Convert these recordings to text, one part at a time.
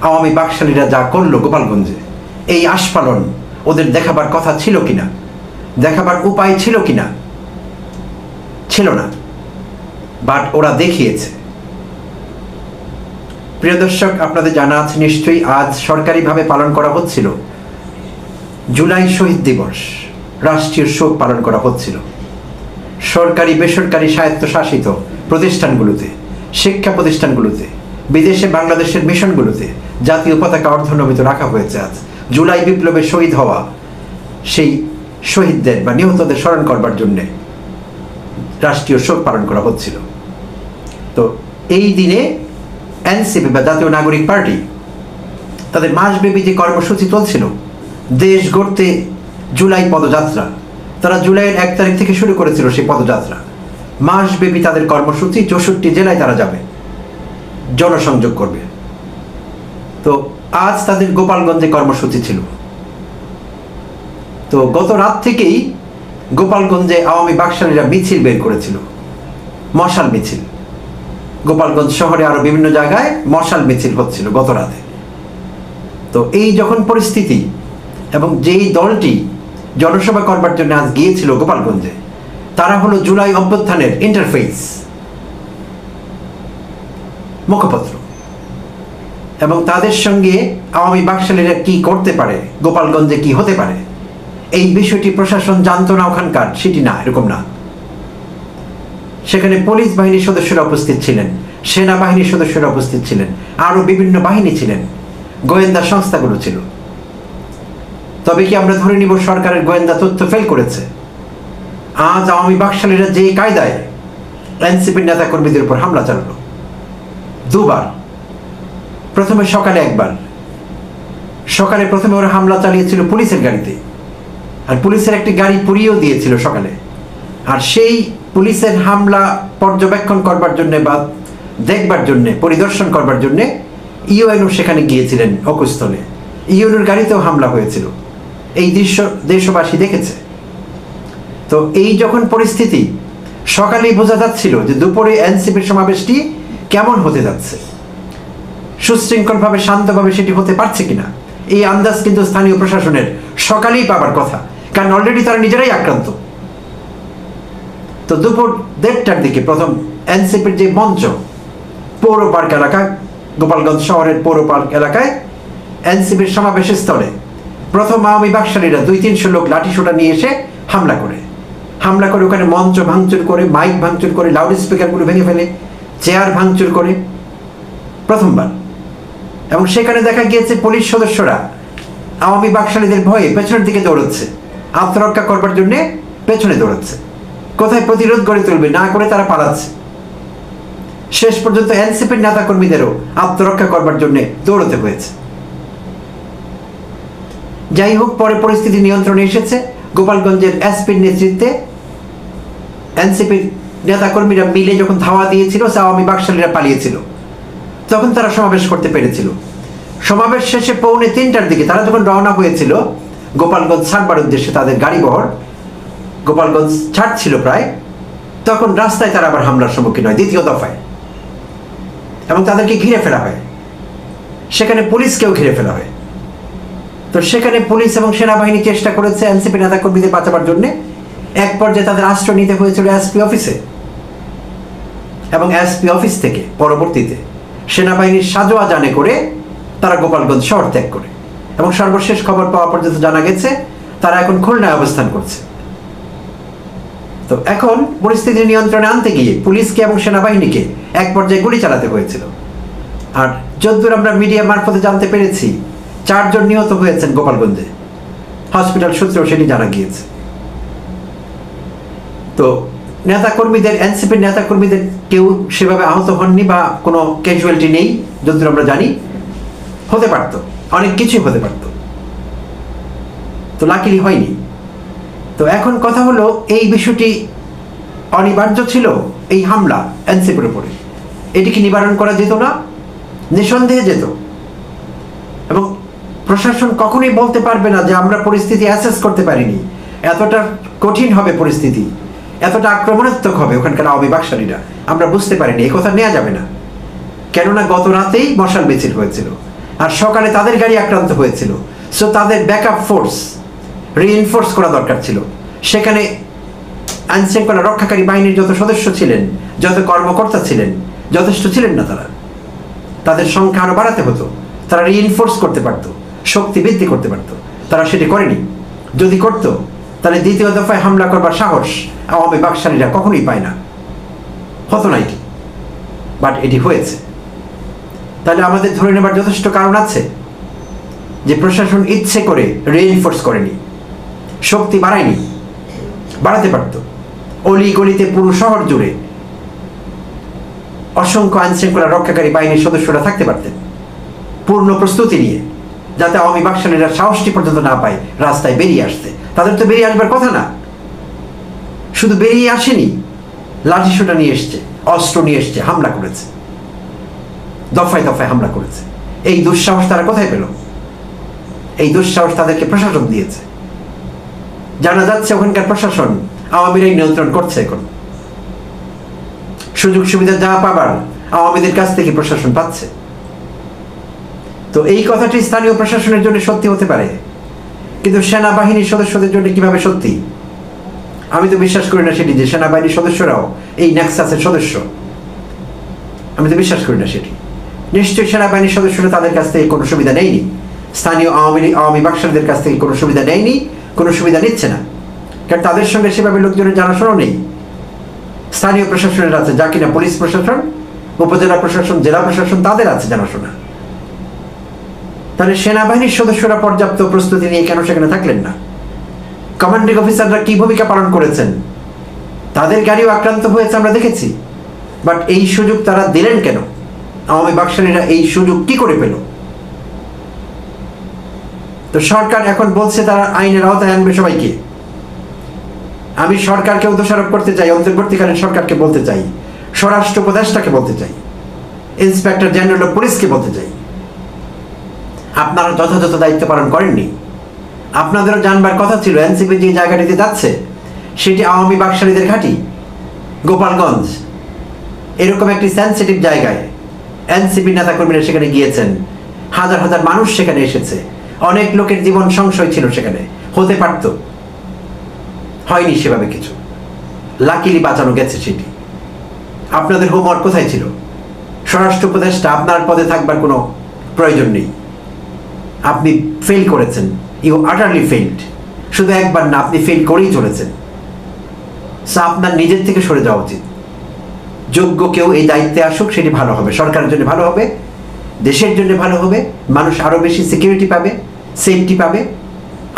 আওয়ামী বাকশালীরা যা করলো গোপালগঞ্জে, এই আস্ফালন ওদের দেখাবার কথা ছিল কিনা, দেখাবার উপায় ছিল কিনা? ছিল না, বাট ওরা দেখিয়েছে। প্রিয় দর্শক, আপনাদের জানা আছে নিশ্চয়ই, আজ সরকারিভাবে পালন করা হচ্ছিল জুলাই শহীদ দিবস, রাষ্ট্রীয় শোক পালন করা হচ্ছিল সরকারি বেসরকারি স্বায়ত্তশাসিত প্রতিষ্ঠানগুলোতে, শিক্ষা প্রতিষ্ঠানগুলোতে, বিদেশে বাংলাদেশের মিশনগুলোতে জাতীয় পতাকা অর্ধনমিত রাখা হয়েছে। আজ জুলাই বিপ্লবে শহীদ হওয়া সেই শহীদদের বা নিহতদের স্মরণ করবার জন্যে রাষ্ট্রীয় শোক পালন করা হচ্ছিল। তো এই দিনে এনসিপি বা জাতীয় নাগরিক পার্টি তাদের মাসব্যাপী যে কর্মসূচি চলছিল, দেশ গড়তে জুলাই পদযাত্রা, তারা জুলাইয়ের 1 তারিখ থেকে শুরু করেছিল সেই পদযাত্রা। মাসব্যাপী তাদের কর্মসূচি, 64 জেলায় তারা যাবে, জনসংযোগ করবে। তো আজ তাদের গোপালগঞ্জে কর্মসূচি ছিল। তো গত রাত থেকেই গোপালগঞ্জে আওয়ামী বাকশালীরা মিছিল বের করেছিল, মশাল মিছিল। গোপালগঞ্জ শহরে আরো বিভিন্ন জায়গায় মশাল মিছিল হচ্ছিল গত রাতে। তো এই যখন পরিস্থিতি, এবং যেই দলটি জনসভা করবার জন্য আজ গিয়েছিল গোপালগঞ্জে, তারা হলো জুলাই অভ্যুত্থানের ইন্টারফেস, মুখপত্র। এবং তাদের সঙ্গে আওয়ামী বাকশালীরা কি করতে পারে, গোপালগঞ্জে কি হতে পারে, এই বিষয়টি প্রশাসন জানতো না ওখানকার, সেটি না, এরকম না। সেখানে পুলিশ বাহিনীর সদস্যরা উপস্থিত ছিলেন, সেনাবাহিনীর সদস্যরা উপস্থিত ছিলেন, আরো বিভিন্ন বাহিনী ছিলেন, গোয়েন্দা সংস্থাগুলো ছিল। তবে কি আমরা ধরে নিব সরকারের গোয়েন্দা তথ্য ফেল করেছে? আজ আওয়ামী বাকশালীরা যে কায়দায় এনসিপির নেতা কর্মীদের উপর হামলা চালালো, দুবার। প্রথমে সকালে একবার, সকালে প্রথমে ওরা হামলা চালিয়েছিল পুলিশের গাড়িতে, আর পুলিশের একটি গাড়ি পুড়িয়েও দিয়েছিল সকালে। আর সেই পুলিশের হামলা পর্যবেক্ষণ করবার জন্য বা দেখবার জন্য, পরিদর্শন করবার জন্য ইউএনও সেখানে গিয়েছিলেন অকুস্থলে। ইউএনওর গাড়িতেও হামলা হয়েছিল, এই দৃশ্য দেশবাসী দেখেছে। তো এই যখন পরিস্থিতি, সকালেই বোঝা যাচ্ছিল যে দুপুরে এনসিপির সমাবেশটি কেমন হতে যাচ্ছে, সুশৃঙ্খলভাবে শান্তভাবে সেটি হতে পারছে কিনা, এই আন্দাজ কিন্তু স্থানীয় প্রশাসনের সকালেই পাবার কথা, কারণ অলরেডি তারা নিজেরাই আক্রান্ত। তো দুপুর 1:30টার দিকে প্রথম এনসিপির যে মঞ্চ, পৌর পার্ক এলাকা, গোপালগঞ্জ শহরের পৌর পার্ক এলাকায় এনসিপির সমাবেশের স্থলে প্রথম আওয়ামী বাকশালীরা 200-300 লোক লাঠিসোঁটা নিয়ে এসে হামলা করে ওখানে মঞ্চ ভাঙচুর করে, মাইক ভাঙচুর করে, লাউড স্পিকারগুলো ভেঙে ফেলে, চেয়ার ভাঙচুর করে প্রথমবার। এবং সেখানে দেখা গিয়েছে পুলিশ সদস্যরা আওয়ামী বাকশালীদের ভয়ে পেছনের দিকে দৌড়চ্ছে, আত্মরক্ষা করবার জন্য পেছনে দৌড়াচ্ছে, কোথায় প্রতিরোধ গড়ে তুলবে না করে তারা পালাচ্ছে। শেষ পর্যন্ত এনসিপির নেতা কর্মীদেরও আত্মরক্ষা করবার জন্য দৌড়তে হয়েছে। যাই হোক, পরে পরিস্থিতি নিয়ন্ত্রণে এসেছে। গোপালগঞ্জের এসপির নেতৃত্বে এনসিপির নেতা কর্মীরা মিলে যখন ধাওয়া দিয়েছিল, আওয়ামী বাকশালীরা পালিয়েছিল, তখন তারা সমাবেশ করতে পেরেছিল। সমাবেশ শেষে 2:45টার দিকে তারা যখন রওনা হয়েছিল গোপালগঞ্জ ছাড়বার উদ্দেশ্যে, তাদের গাড়িবহর গোপালগঞ্জ ছাড়ছিল প্রায়, তখন রাস্তায় তারা আবার হামলার সম্মুখীন হয় দ্বিতীয় দফায়, এবং তাদেরকে ঘিরে ফেলা হয়। সেখানে পুলিশকেও ঘিরে ফেলা হয়। তো সেখানে পুলিশ এবং সেনাবাহিনী চেষ্টা করেছে এনসিপি নেতা কর্মীদের বাঁচাবার জন্য। এক পর্যায়ে তাদের আশ্রয় নিতে হয়েছিল এসপি অফিসে, এবং এসপি অফিস থেকে পরবর্তীতে সেনাবাহিনীর সাজোয়া জানে করে তারা গোপালগঞ্জ শহর ত্যাগ করে, এবং সর্বশেষ খবর পাওয়া পর্যন্ত জানা গেছে তারা এখন খুলনায় অবস্থান করছে। তো এখন পরিস্থিতি নিয়ন্ত্রণে আনতে গিয়ে পুলিশকে এবং সেনাবাহিনীকে এক পর্যায়ে গুলি চালাতে হয়েছিল। আর যদ্দূর আমরা মিডিয়া মারফতে জানতে পেরেছি, 4 জন নিহত হয়েছেন গোপালগঞ্জে, হসপিটাল সূত্রেও সেটি জানা গিয়েছে। তো নেতাকর্মীদের, এনসিপির নেতাকর্মীদের কেউ সেভাবে আহত হননি বা কোনো ক্যাজুয়ালিটি নেই যদ্দূর আমরা জানি। হতে পারত, অনেক কিছুই হতে পারত, তো লাকিলি হয়নি। তো এখন কথা হলো, এই বিষয়টি অনিবার্য ছিল, এই হামলা এনসিপির উপরে, এটি কি নিবারণ করা যেত না? নিঃসন্দেহে যেত। এবং প্রশাসন কখনোই বলতে পারবে না যে আমরা পরিস্থিতি অ্যাসেস করতে পারিনি, এতটা কঠিন হবে পরিস্থিতি, এতটা আক্রমণাত্মক হবে ওখানকার আওয়ামী বাকশালীরা, আমরা বুঝতে পারিনি, এই কথা নেওয়া যাবে না। কেননা গত রাতেই মশাল মিছিল হয়েছিল, আর সকালে তাদের গাড়ি আক্রান্ত হয়েছিল। সো তাদের ব্যাকআপ ফোর্স রিইনফোর্স করা দরকার ছিল। সেখানে আইনশৃঙ্খলা রক্ষাকারী বাহিনীর যত সদস্য ছিলেন, যত কর্মকর্তা ছিলেন, যথেষ্ট ছিলেন না। তাদের সংখ্যা আরো বাড়াতে হতো, তারা রিইনফোর্স করতে পারত, শক্তি বৃদ্ধি করতে পারত। তারা সেটি করেনি। যদি করত তাহলে দ্বিতীয় দফায় হামলা করবার সাহস আওয়ামী বাকশালীরা কখনোই পায় না, হতো না এটি। বাট এটি হয়েছে। তাহলে আমাদের ধরে নেবার যথেষ্ট কারণ আছে যে প্রশাসন ইচ্ছে করে রিইনফোর্স করেনি, শক্তি বাড়ায়নি। বাড়াতে পারত। অলি গলিতে পুরো শহর জুড়ে অসংখ্য আইনশৃঙ্খলা রক্ষাকারী বাহিনীর সদস্যরা থাকতে পারতেন পূর্ণ প্রস্তুতি নিয়ে, যাতে আওয়ামী বাকশালীরা সাহসটি পর্যন্ত না পায় রাস্তায় বেরিয়ে আসতে। তাদের তো বেরিয়ে আসবার কথা না। শুধু বেরিয়ে আসেনি, লাঠিসোঁটা নিয়ে এসছে, অস্ত্র নিয়ে এসছে, হামলা করেছে, দফায় দফায় হামলা করেছে। এই দুঃসাহস তারা কোথায় পেল? এই দুঃসাহস তাদেরকে প্রশাসন দিয়েছে। জানা যাচ্ছে ওখানকার প্রশাসন আওয়ামীরাই নিয়ন্ত্রণ করছে। এখন সুযোগ সুবিধা যা পাবার আওয়ামীদের কাছ থেকে প্রশাসন পাচ্ছে। তো এই কথাটি স্থানীয় প্রশাসনের জন্য সত্যি হতে পারে, কিন্তু সেনাবাহিনীর সদস্যদের জন্য কিভাবে সত্যি? আমি তো বিশ্বাস করি না সেটি, যে সেনাবাহিনীর সদস্যরাও এই নেক্সাসের সদস্য। আমি তো বিশ্বাস করি না সেটি। নিশ্চয়ই সেনাবাহিনীর সদস্যরা তাদের কাছ থেকে কোনো সুবিধা নেয়নি, স্থানীয় আওয়ামী বাকশালীদের কাছ থেকে কোনো সুবিধা নেয়নি, কোনো সুবিধা নিচ্ছে না। কারণ তাদের সঙ্গে সেভাবে লোকজনের জানাশোনাও নেই। স্থানীয় প্রশাসনের আছে, যা কিনা পুলিশ প্রশাসন, উপজেলা প্রশাসন, জেলা প্রশাসন, তাদের আছে জানাশোনা। তাহলে সেনাবাহিনীর সদস্যরা পর্যাপ্ত প্রস্তুতি নিয়ে কেন সেখানে থাকলেন না? কমান্ডিং অফিসাররা কি ভূমিকা পালন করেছেন? তাদের গাড়িও আক্রান্ত হয়েছে, আমরা দেখেছি। বাট এই সুযোগ তারা দিলেন কেন? আওয়ামী বাকশালীরা এই সুযোগ কি করে পেল? তো সরকার এখন বলছে তারা আইনের আওতায় আনবে সবাইকে। আমি সরকারকেও দোষারোপ করতে চাই, অন্তর্বর্তীকালীন সরকারকে বলতে চাই, স্বরাষ্ট্র উপদেষ্টাকে বলতে চাই, ইন্সপেক্টর জেনারেল অফ পুলিশকে বলতে চাই, আপনারা যথাযথ দায়িত্ব পালন করেননি। আপনাদেরও জানবার কথা ছিল এনসিপি যে জায়গাটিতে যাচ্ছে সেটি আওয়ামী বাকশালীদের ঘাঁটি। গোপালগঞ্জ এরকম একটি সেন্সিটিভ জায়গায় এনসিপি নেতাকর্মীরা সেখানে গিয়েছেন, হাজার হাজার মানুষ সেখানে এসেছে, অনেক লোকের জীবন সংশয় ছিল সেখানে, হতে পারত, হয়নি সেভাবে কিছু। লাকিলি বাঁচানো গেছে সেটি। আপনাদের হোমওয়ার্ক কোথায় ছিল? স্বরাষ্ট্র উপদেষ্টা, আপনার পদে থাকবার কোনো প্রয়োজন নেই। আপনি ফেল করেছেন, ইউ আটারলি ফেইলড। শুধু একবার না, আপনি ফেল করেই চলেছেন। আপনার নিজের থেকে সরে যাওয়া উচিত। যোগ্য কেউ এই দায়িত্বে আসুক, সেটি ভালো হবে, সরকারের জন্য ভালো হবে, দেশের জন্য ভালো হবে, মানুষ আরো বেশি সিকিউরিটি পাবে, সেফটি পাবে।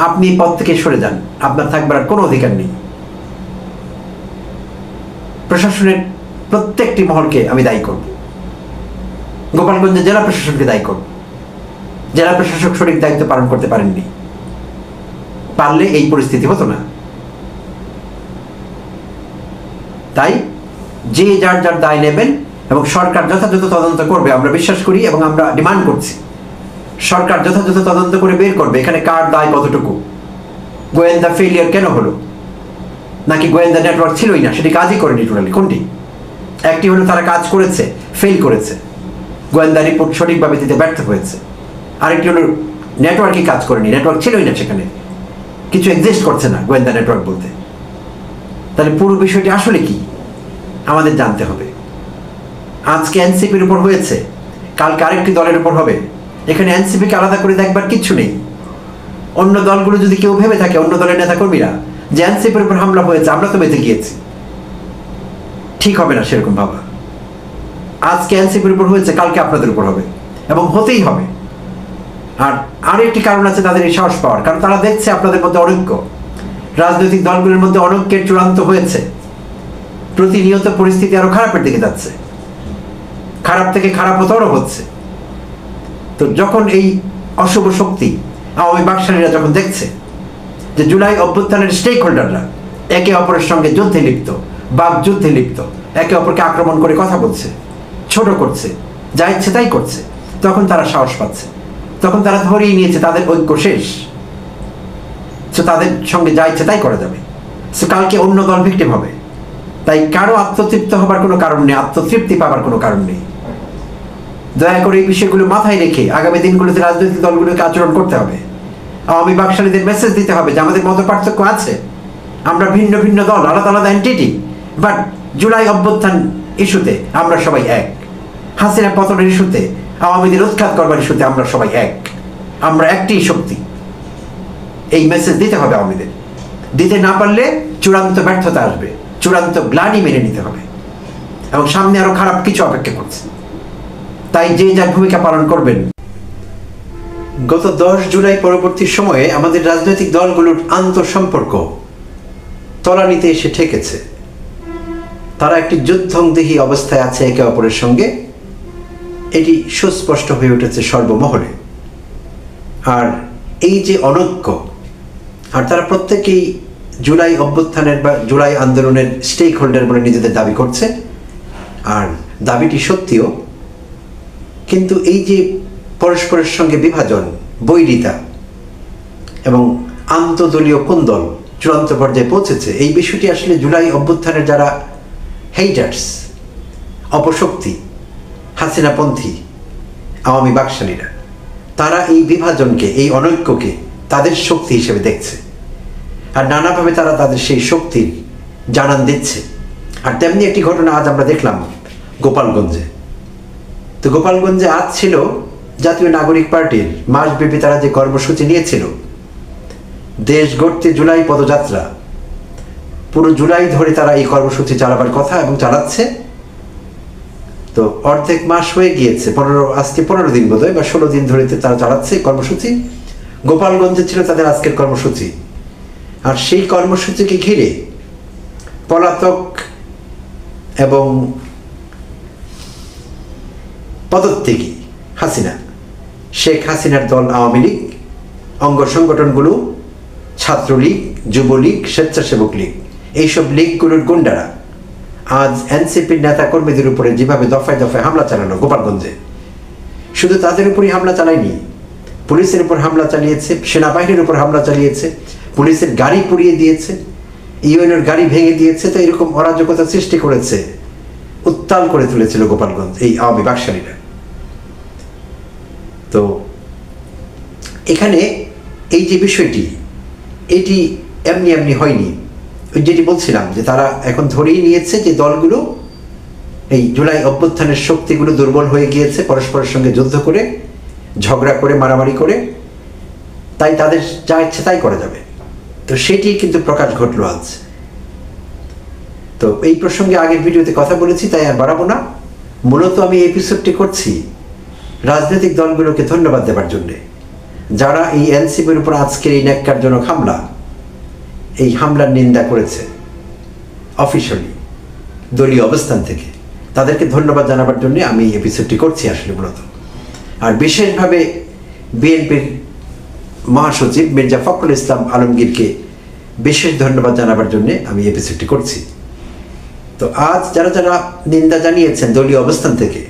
আপনি পদ থেকে সরে যান, আপনার থাকবার আর কোনো অধিকার নেই। প্রশাসনের প্রত্যেকটি মহলকে আমি দায়ী করব, গোপালগঞ্জের জেলা প্রশাসনকে দায়ী করব। জেলা প্রশাসক সঠিক দায়িত্ব পালন করতে পারেননি, পারলে এই পরিস্থিতি হতো না। তাই যে যার যার দায় নেবেন এবং সরকার যথাযথ তদন্ত করবে, আমরা বিশ্বাস করি এবং আমরা ডিমান্ড করছি সরকার যথাযথ তদন্ত করে বের করবে এখানে কার দায় কতটুকু। গোয়েন্দা ফেলিয়ার কেন হলো? নাকি গোয়েন্দা নেটওয়ার্ক ছিলই না, সেটি কাজই করেনি টোটালি? কোনটি? একটি হলো তারা কাজ করেছে, ফেল করেছে, গোয়েন্দা রিপোর্ট সঠিকভাবে দিতে ব্যর্থ হয়েছে। আরেকটি হলো নেটওয়ার্কই কাজ করেনি, নেটওয়ার্ক ছিলই না সেখানে, কিছু এক্সিস্ট করছে না গোয়েন্দা নেটওয়ার্ক বলতে। তাহলে পুরো বিষয়টি আসলে কি আমাদের জানতে হবে। আজকে এনসিপির উপর হয়েছে, কালকে আরেকটি দলের উপর হবে। এখানে এনসিপিকে আলাদা করে দেখবার কিচ্ছু নেই। অন্য দলগুলো যদি কেউ ভেবে থাকে, অন্য দলের নেতাকর্মীরা, যে এনসিপির উপর হামলা হয়েছে আমরা তো বেঁচে গিয়েছি, ঠিক হবে না সেরকম ভাবা। আজকে এনসিপির উপর হয়েছে, কালকে আপনাদের উপর হবে এবং হতেই হবে। আর আরেকটি কারণ আছে তাদের এই সাহস পাওয়ার, কারণ তারা দেখছে আপনাদের মধ্যে অনৈক্য, রাজনৈতিক দলগুলোর মধ্যে অনৈক্যের চূড়ান্ত হয়েছে। প্রতিনিয়ত পরিস্থিতি আরো খারাপের দিকে যাচ্ছে, খারাপ থেকে খারাপতর হচ্ছে। তো যখন এই অশুভ শক্তি আওয়ামী বাকশালীরা যখন দেখছে যে জুলাই অভ্যুত্থানের স্টেক হোল্ডাররা একে অপরের সঙ্গে যুদ্ধে লিপ্ত, বাক যুদ্ধে লিপ্ত, একে অপরকে আক্রমণ করে কথা বলছে, ছোট করছে, যা ইচ্ছে তাই করছে, তখন তারা সাহস পাচ্ছে, তখন তারা ধরেই নিয়েছে তাদের ঐক্য শেষ। তো তাদের সঙ্গে যা ইচ্ছে তাই করা যাবে। সো কালকে অন্য দল ভিক্টিম হবে। তাই কারো আত্মতৃপ্ত হবার কোনো কারণ নেই, আত্মতৃপ্তি পাবার কোনো কারণ নেই। দয়া করে এই বিষয়গুলো মাথায় রেখে আগামী দিনগুলোতে রাজনৈতিক দলগুলোকে আচরণ করতে হবে। আওয়ামী বাকশালীদের মেসেজ দিতে হবে যে আমাদের মত পার্থক্য আছে, আমরা ভিন্ন ভিন্ন দল, আলাদা আলাদা এন্টিটি, বাট জুলাই অভ্যুত্থান ইস্যুতে আমরা সবাই এক, হাসিনা পতনের ইস্যুতে, আওয়ামীদের উৎখাত করবার ইস্যুতে আমরা সবাই এক, আমরা একটি শক্তি। এই মেসেজ দিতে হবে আওয়ামীদের। দিতে না পারলে চূড়ান্ত ব্যর্থতা আসবে, চূড়ান্ত গ্লানি মেনে নিতে হবে, এবং সামনে আরো খারাপ কিছু অপেক্ষা করছে। তাই যে যার ভূমিকা পালন করবেন। গত 10 জুলাই পরবর্তী সময়ে আমাদের রাজনৈতিক দলগুলোর আন্তঃসম্পর্ক তলানিতে এসে ঠেকেছে। তারা একটি যুদ্ধংদেহী অবস্থায় আছে একে অপরের সঙ্গে, এটি সুস্পষ্ট হয়ে উঠেছে সর্বমহলে। আর এই যে অনৈক্য, আর তারা প্রত্যেকেই জুলাই অভ্যুত্থানের বা জুলাই আন্দোলনের স্টেক হোল্ডার বলে নিজেদের দাবি করছে, আর দাবিটি সত্যিও। কিন্তু এই যে পরস্পরের সঙ্গে বিভাজন, বৈরিতা এবং আন্তদলীয় কোন্দল চূড়ান্ত পর্যায়ে পৌঁছেছে, এই বিষয়টি আসলে জুলাই অভ্যুত্থানের যারা হেইটার্স, অপশক্তি, হাসিনাপন্থী আওয়ামী বাকশালীরা, তারা এই বিভাজনকে, এই অনৈক্যকে তাদের শক্তি হিসেবে দেখছে, আর নানাভাবে তারা তাদের সেই শক্তির জানান দিচ্ছে। আর তেমনি একটি ঘটনা আজ আমরা দেখলাম গোপালগঞ্জে। তো গোপালগঞ্জে আজ ছিল জাতীয় নাগরিক পার্টির মাসব্যাপী তারা যে কর্মসূচি নিয়েছিল, দেশ গড়তে জুলাই পদযাত্রা, পুরো জুলাই ধরে তারা এই কর্মসূচি চালাবার কথা এবং চালাচ্ছে। তো অর্ধেক মাস হয়ে গিয়েছে, আজকে 15 দিন বোধহয় বা 16 দিন ধরে তারা চালাচ্ছে কর্মসূচি। গোপালগঞ্জে ছিল তাদের আজকের কর্মসূচি, আর সেই কর্মসূচিকে ঘিরে পলাতক এবং পদত্যাগী হাসিনা, শেখ হাসিনার দল আওয়ামী লীগ, অঙ্গ সংগঠনগুলো, ছাত্রলীগ, যুবলীগ, স্বেচ্ছাসেবক লীগ, এইসব লীগগুলোর গুন্ডারা আজ এনসিপির নেতা কর্মীদের উপরে যেভাবে দফায় দফায় হামলা চালানো গোপালগঞ্জে, শুধু তাদের উপরই হামলা চালায়নি, পুলিশের উপর হামলা চালিয়েছে, সেনাবাহিনীর উপর হামলা চালিয়েছে, পুলিশের গাড়ি পুড়িয়ে দিয়েছে, ইউএনের গাড়ি ভেঙে দিয়েছে। তো এরকম অরাজকতা সৃষ্টি করেছে, উত্তাল করে তুলেছিল গোপালগঞ্জ এই আওয়ামী বাকশালীরা। তো এখানে এই যে বিষয়টি, এটি এমনি এমনি হয়নি। ওই যেটি বলছিলাম যে তারা এখন ধরেই নিয়েছে যে দলগুলো, এই জুলাই অভ্যুত্থানের শক্তিগুলো দুর্বল হয়ে গিয়েছে পরস্পরের সঙ্গে যুদ্ধ করে, ঝগড়া করে, মারামারি করে, তাই তাদের যা ইচ্ছে তাই করা যাবে। তো সেটি কিন্তু প্রকাশ ঘটল আজ। তো এই প্রসঙ্গে আগের ভিডিওতে কথা বলেছি, তাই আর বাড়াবো না। মূলত আমি এই এপিসোডটি করছি রাজনৈতিক দলগুলোকে ধন্যবাদ দেওয়ার জন্যে, যারা এই এনসিপির উপর আজকের এই ন্যাক্কারজনক হামলা, এই হামলার নিন্দা করেছে অফিশিয়ালি দলীয় অবস্থান থেকে, তাদেরকে ধন্যবাদ জানাবার জন্য আমি এই এপিসোডটি করছি আসলে মূলত। আর বিশেষভাবে বিএনপির মহাসচিব মির্জা ফখরুল ইসলাম আলমগীরকে বিশেষ ধন্যবাদ জানাবার জন্য আমি এপিসোডটি করছি। তো আজ যারা যারা নিন্দা জানিয়েছেন দলীয় অবস্থান থেকে,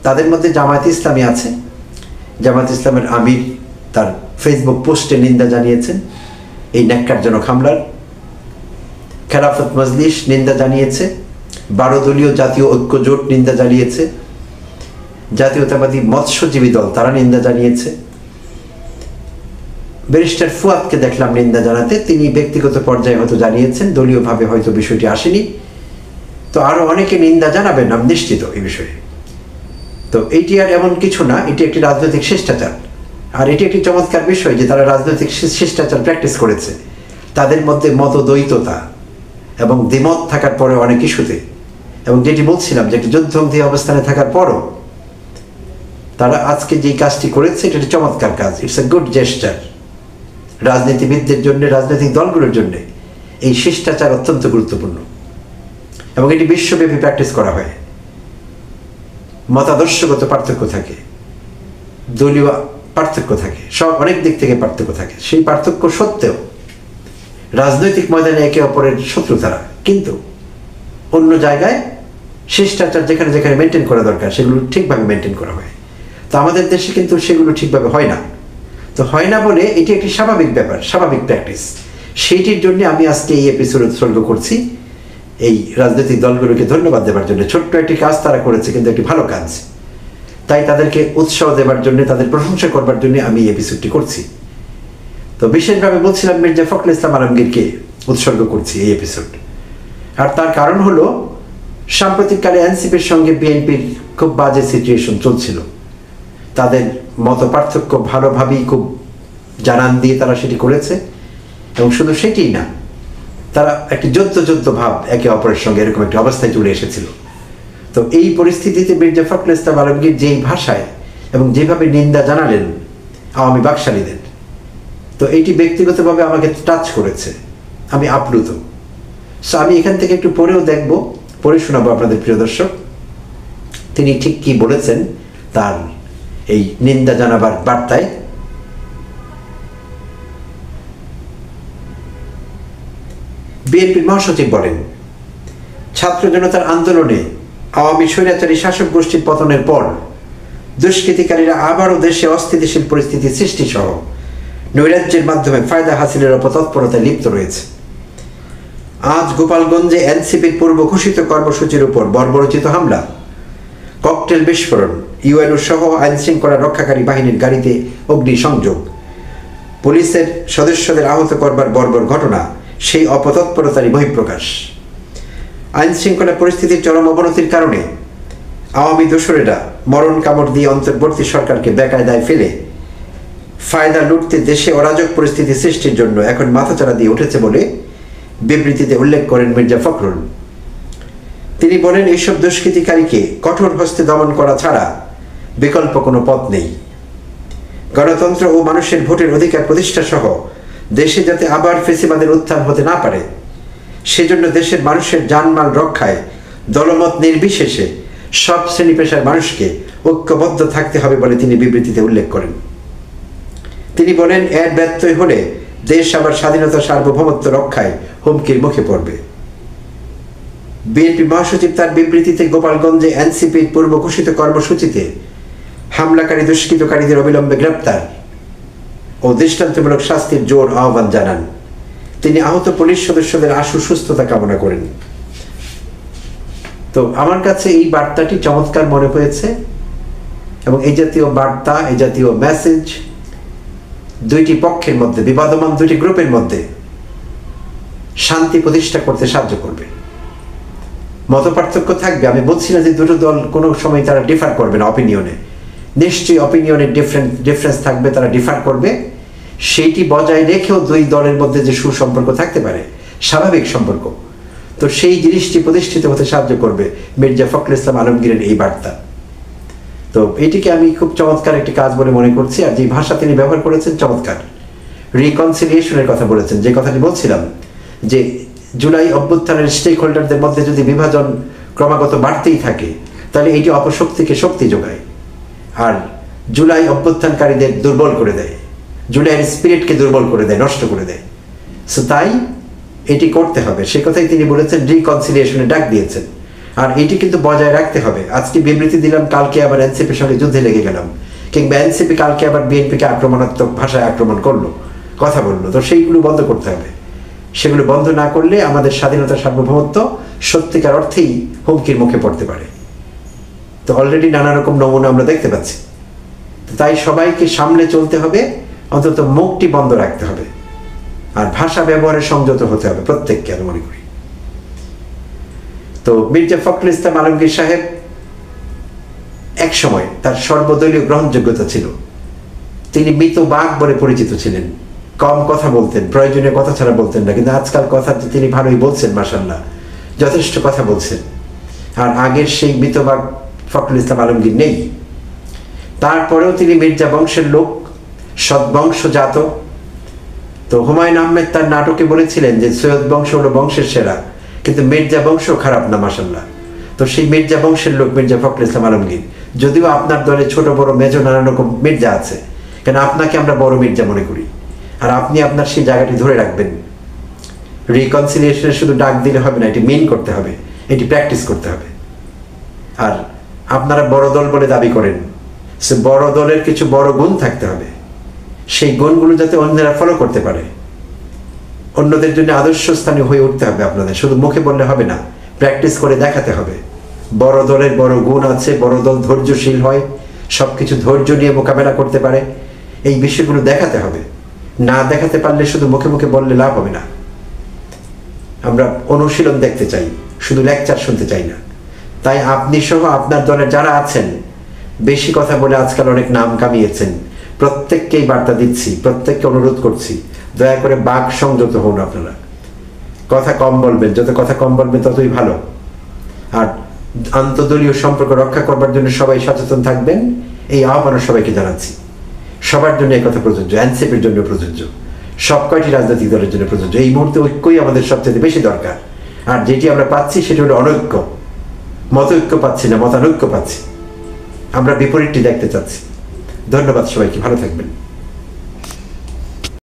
তাদের মধ্যে জামায়াতে ইসলামী আছে। জামায়াতে ইসলামের আমির তার ফেসবুক পোস্টে নিন্দা জানিয়েছেন এই ন্যাক্কারজনক হামলার। খেলাফত মজলিস নিন্দা জানিয়েছে, 12 দলীয় জাতীয় ঐক্য জোট নিন্দা জানিয়েছে, জাতীয়তাবাদী মৎস্যজীবী দল তারা নিন্দা জানিয়েছে। ব্যারিস্টার ফুয়াদকে দেখলাম নিন্দা জানাতে, তিনি ব্যক্তিগত পর্যায়ে হয়তো জানিয়েছেন, দলীয়ভাবে হয়তো বিষয়টি আসেনি। তো আরো অনেকে নিন্দা জানাবেন, আমি নিশ্চিত এই বিষয়ে। তো এটি আর এমন কিছু না, এটি একটি রাজনৈতিক শিষ্টাচার। আর এটি একটি চমৎকার বিষয় যে তারা রাজনৈতিক শিষ্টাচার প্র্যাকটিস করেছে। তাদের মধ্যে মতদ্বৈততা এবং দ্বিমত থাকার পরে অনেক ইস্যুতে, এবং যেটি বলছিলাম যে একটি যুদ্ধবন্দী অবস্থানে থাকার পরও তারা আজকে যে কাজটি করেছে, এটা একটি চমৎকার কাজ। It's a good gesture. রাজনীতিবিদদের জন্য, রাজনৈতিক দলগুলোর জন্য এই শিষ্টাচার অত্যন্ত গুরুত্বপূর্ণ, এবং এটি বিশ্বব্যাপী প্র্যাকটিস করা হয়। মতাদর্শগত পার্থক্য থাকে, দলীয় পার্থক্য থাকে, সব অনেক দিক থেকে পার্থক্য থাকে। সেই পার্থক্য সত্ত্বেও রাজনৈতিক ময়দানে একে অপরের শত্রু তারা, কিন্তু অন্য জায়গায় শিষ্টাচার যেখানে যেখানে মেনটেন করা দরকার সেগুলো ঠিকভাবে মেনটেন করা হয়। তো আমাদের দেশে কিন্তু সেগুলো ঠিকভাবে হয় না। তো হয় না বলে এটি একটি স্বাভাবিক ব্যাপার, স্বাভাবিক প্র্যাকটিস। সেইটির জন্য আমি আজকে এই এপিসোড উৎসর্গ করছি এই রাজনৈতিক দলগুলোকে ধন্যবাদ দেওয়ার জন্য। ছোট্ট একটি কাজ তারা করেছে, কিন্তু একটি ভালো কাজ। তাই তাদেরকে উৎসাহ দেওয়ার জন্য, তাদের প্রশংসা করবার জন্য আমি এই এপিসোডটি করছি। তো বিশেষভাবে বলছিলাম মির্জা ফখরুল ইসলাম আলমগীরকে উৎসর্গ করছি এই এপিসোড। আর তার কারণ হলো সাম্প্রতিককালে এনসিপির সঙ্গে বিএনপির খুব বাজে সিচুয়েশন চলছিল। তাদের মত পার্থক্য ভালোভাবেই খুব জানান দিয়ে তারা সেটি করেছে, এবং শুধু সেটিই না, তারা একটি যুদ্ধ ভাব একে অপরের সঙ্গে এরকম একটি অবস্থায় চলে এসেছিল। তো এই পরিস্থিতিতে মির্জা ফখরুল ইসলাম আলমগীর যেই ভাষায় এবং যেভাবে নিন্দা জানালেন আওয়ামী বাকশালীদের, তো এইটি ব্যক্তিগতভাবে আমাকে টাচ করেছে, আমি আপ্লুত। সো আমি এখান থেকে একটু পড়ে শোনাবো আপনাদের প্রিয় দর্শক, তিনি ঠিক কি বলেছেন তার এই নিন্দা জানাবার বার্তায়। বিএনপির মহাসচিব বলেন, ছাত্র জনতার আন্দোলনে আওয়ামী স্বৈরাচারী শাসক গোষ্ঠীর পতনের পর দুষ্কৃতিকারীরা আবারও দেশে অস্থিতিশীল পরিস্থিতি সৃষ্টি সহ নৈরাজ্যের মাধ্যমে ফায়দা হাসিলের অপতৎপরতায় লিপ্ত রয়েছে। আজ গোপালগঞ্জে এনসিপির পূর্ব ঘোষিত কর্মসূচির উপর বর্বরোচিত হামলা, ককটেল বিস্ফোরণ, ইউএনও সহ আইন শৃঙ্খলা রক্ষাকারী বাহিনীর গাড়িতে অগ্নিসংযোগ, পুলিশের সদস্যদের আহত করবার বর্বর ঘটনা সেই অপতৎপরতারই বহিঃপ্রকাশ। আইন শৃঙ্খলা পরিস্থিতির চরম অবনতির কারণে আওয়ামী দোসরেরা মরণ কামড় দিয়ে অন্তর্বর্তী সরকারকে বেকায়দায় ফেলে ফায়দা লুটতে দেশে অরাজক পরিস্থিতি সৃষ্টির জন্য এখন মাথাচাড়া দিয়ে উঠেছে বলে বিবৃতিতে উল্লেখ করেন মির্জা ফখরুল। তিনি বলেন, এইসব দুষ্কৃতিকারীকে কঠোর হস্তে দমন করা ছাড়া বিকল্প কোনো পথ নেই। গণতন্ত্র ও মানুষের ভোটের অধিকার প্রতিষ্ঠা সহ দেশে যাতে আবার ফেসিবাদের উত্থান হতে না পারে, সেজন্য দেশের মানুষের জানমাল রক্ষায় দলমত নির্বিশেষে সব শ্রেণী পেশার মানুষকে ঐক্যবদ্ধ থাকতে হবে বলে তিনি বিবৃতিতে উল্লেখ করেন। তিনি বলেন, এর ব্যত্যয় হলে দেশ আবার স্বাধীনতা সার্বভৌমত্ব রক্ষায় হুমকির মুখে পড়বে। বিএনপি মহাসচিব তার বিবৃতিতে গোপালগঞ্জে এনসিপির পূর্ব ঘোষিত কর্মসূচিতে হামলাকারী দুষ্কৃতকারীদের অবিলম্বে গ্রেপ্তার ও দৃষ্টান্তমূলক শাস্তির জোর আহ্বান জানান। তিনি আহত পুলিশ সদস্যদের আশু সুস্থতা কামনা করেন। তো আমার কাছে এই বার্তাটি চমৎকার মনে হয়েছে, এবং এই জাতীয় বার্তা, এই জাতীয় মেসেজ দুইটি পক্ষের মধ্যে, বিবাদমান দুইটি গ্রুপের মধ্যে শান্তি প্রতিষ্ঠা করতে সাহায্য করবে। মতপার্থক্য থাকবে, আমি বলছি না যে দুটো দল কোনো সময় তারা ডিফার করবে না অপিনিয়নে, নিশ্চয়ই অপিনিয়নের ডিফারেন্স থাকবে, তারা ডিফার করবে। সেইটি বজায় রেখেও দুই দলের মধ্যে যে সুসম্পর্ক থাকতে পারে, স্বাভাবিক সম্পর্ক, তো সেই জিনিসটি প্রতিষ্ঠিত হতে সাহায্য করবে মির্জা ফখরুল ইসলাম আলমগীরের এই বার্তা। তো এটিকে আমি খুব চমৎকার একটি কাজ বলে মনে করছি। আর যে ভাষা তিনি ব্যবহার করেছেন চমৎকার, রিকনসিলিয়েশনের কথা বলেছেন, যে কথাটি বলছিলাম যে জুলাই অভ্যুত্থানের স্টেক হোল্ডারদের মধ্যে যদি বিভাজন ক্রমাগত বাড়তেই থাকে, তাহলে এটি অপশক্তিকে শক্তি যোগায় আর জুলাই অভ্যুত্থানকারীদের দুর্বল করে দেয়, জুলাইয়ের স্পিরিটকে দুর্বল করে দেয়, নষ্ট করে দেয়। সো তাই এটি করতে হবে, সে কথাই তিনি বলেছেন, রিকনসিলিয়েশনে ডাক দিয়েছেন। আর এটি কিন্তু বজায় রাখতে হবে। আজকে বিবৃতি দিলাম, কালকে আবার এনসিপির সঙ্গে যুদ্ধে লেগে গেলাম, কিংবা এনসিপি কালকে আবার বিএনপিকে আক্রমণাত্মক ভাষায় আক্রমণ করলো, কথা বললো, তো সেইগুলো বন্ধ করতে হবে। সেগুলো বন্ধ না করলে আমাদের স্বাধীনতা সার্বভৌমত্ব সত্যিকার অর্থেই হুমকির মুখে পড়তে পারে। তো অলরেডি নানা রকম নমুনা আমরা দেখতে পাচ্ছি। তাই সবাইকে সামলে চলতে হবে, অন্তত মুখটি বন্ধ রাখতে হবে, আর ভাষা ব্যবহারে সংযত হতে হবে প্রত্যেককে, আমি মনে করি। তো মির্জা ফখরুল ইসলাম আলমগীর সাহেব এক সময় তার সর্বদলীয় গ্রহণযোগ্যতা ছিল, তিনি মৃত বাঘ বলে পরিচিত ছিলেন, কম কথা বলতেন, প্রয়োজনীয় কথা ছাড়া বলতেন না। কিন্তু আজকাল কথা তিনি ভালোই বলছেন, মাশাআল্লাহ, যথেষ্ট কথা বলছেন। আর আগের সেই মৃত বাঘ ফখরুল ইসলাম আলমগীর নেই। তারপরেও তিনি মির্জা বংশের লোক, সদ্বংশজাত। তো হুমায়ুন আহমেদ তার নাটকে বলেছিলেন যে সৈয়দ বংশ হলো বংশের সেরা, কিন্তু মির্জা বংশ খারাপ না, মাশাআল্লাহ। তো সেই মির্জা বংশের লোক মির্জা ফখরুল ইসলাম আলমগীর। যদিও আপনার দলে ছোট বড় মেজো নানান রকম মির্জা আছে, কেন আপনাকে আমরা বড় মির্জা মনে করি, আর আপনি আপনার সেই জায়গাটি ধরে রাখবেন। রিকনসিলিয়েশনে শুধু ডাক দিলে হবে না, এটি মেন করতে হবে, এটি প্র্যাকটিস করতে হবে। আর আপনারা বড় দল বলে দাবি করেন, সে বড় দলের কিছু বড় গুণ থাকতে হবে, সেই গুণগুলো যাতে অন্যরা ফলো করতে পারে, অন্যদের জন্য আদর্শ স্থানীয় হয়ে উঠতে হবে আপনাদের। শুধু মুখে বললে হবে না, প্র্যাকটিস করে দেখাতে হবে। বড় দলের বড় গুণ আছে, বড় দল ধৈর্যশীল হয়, সব কিছু ধৈর্য নিয়ে মোকাবেলা করতে পারে, এই বিষয়গুলো দেখাতে হবে। না দেখাতে পারলে শুধু মুখে মুখে বললে লাভ হবে না। আমরা অনুশীলন দেখতে চাই, শুধু লেকচার শুনতে চাই না। তাই আপনি সহ আপনার দলের যারা আছেন, বেশি কথা বলে আজকাল অনেক নাম কামিয়েছেন, প্রত্যেককেই বার্তা দিচ্ছি, প্রত্যেককে অনুরোধ করছি, দয়া করে বাক সংযত হন। আপনারা কথা কম বলবেন, যত কথা কম বলবেন ততই ভালো। আর আন্তদলীয় সম্পর্ক রক্ষা করবার জন্য সবাই সচেতন থাকবেন, এই আহ্বান সবাইকে জানাচ্ছি। সবার জন্য এই কথা প্রযোজ্য, এনসিপির জন্য প্রযোজ্য, সব কয়টি রাজনৈতিক দলের জন্য প্রযোজ্য। এই মুহূর্তে ঐক্যই আমাদের সবচেয়ে বেশি দরকার। আর যেটি আমরা পাচ্ছি সেটি হলো অনৈক্য, মতৈক্য পাচ্ছি না, মতানৈক্য পাচ্ছি। আমরা বিপরীতটি দেখতে চাচ্ছি। ধন্যবাদ সবাইকে, ভালো থাকবেন।